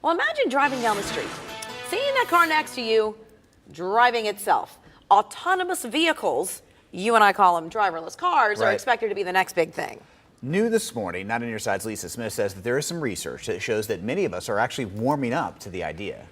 Well, imagine driving down the street, seeing that car next to you driving itself. Autonomous vehicles, you and I call them driverless cars, are expected to be the next big thing. New this morning, 9 on Your Side's Lisa Smith says that there is some research that shows that many of us are actually warming up to the idea.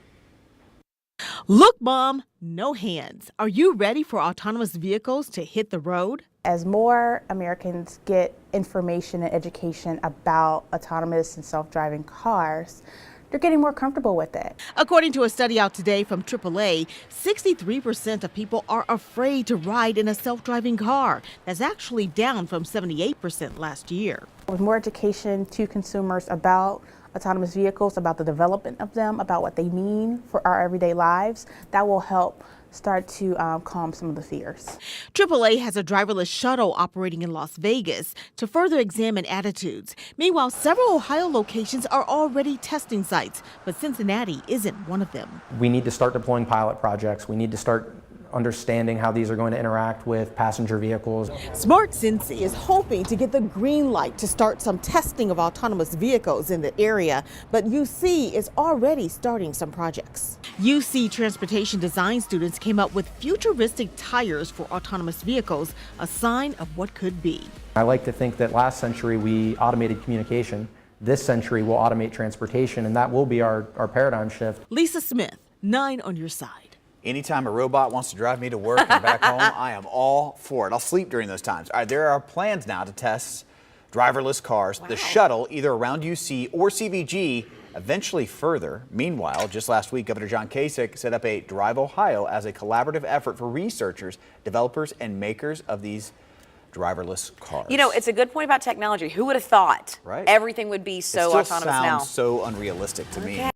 Look, Mom, no hands. Are you ready for autonomous vehicles to hit the road? As more Americans get information and education about autonomous and self-driving cars, they're getting more comfortable with it. According to a study out today from AAA, 63% of people are afraid to ride in a self-driving car. That's actually down from 78% last year. With more education to consumers about autonomous vehicles, about the development of them, about what they mean for our everyday lives, that will help start to calm some of the fears. AAA has a driverless shuttle operating in Las Vegas to further examine attitudes. Meanwhile, several Ohio locations are already testing sites, but Cincinnati isn't one of them. We need to start deploying pilot projects. We need to start understanding how these are going to interact with passenger vehicles. Smart Cincy is hoping to get the green light to start some testing of autonomous vehicles in the area, but UC is already starting some projects. UC transportation design students came up with futuristic tires for autonomous vehicles, a sign of what could be. I like to think that last century we automated communication. This century we'll automate transportation, and that will be our paradigm shift. Lisa Smith, 9 on Your Side. Anytime a robot wants to drive me to work and back home, I am all for it. I'll sleep during those times. All right, there are plans now to test driverless cars, the shuttle, either around UC or CVG, eventually further. Meanwhile, just last week, Governor John Kasich set up a Drive Ohio as a collaborative effort for researchers, developers, and makers of these driverless cars. You know, it's a good point about technology. Who would have thought everything would be so autonomous now? It still sounds so unrealistic to me.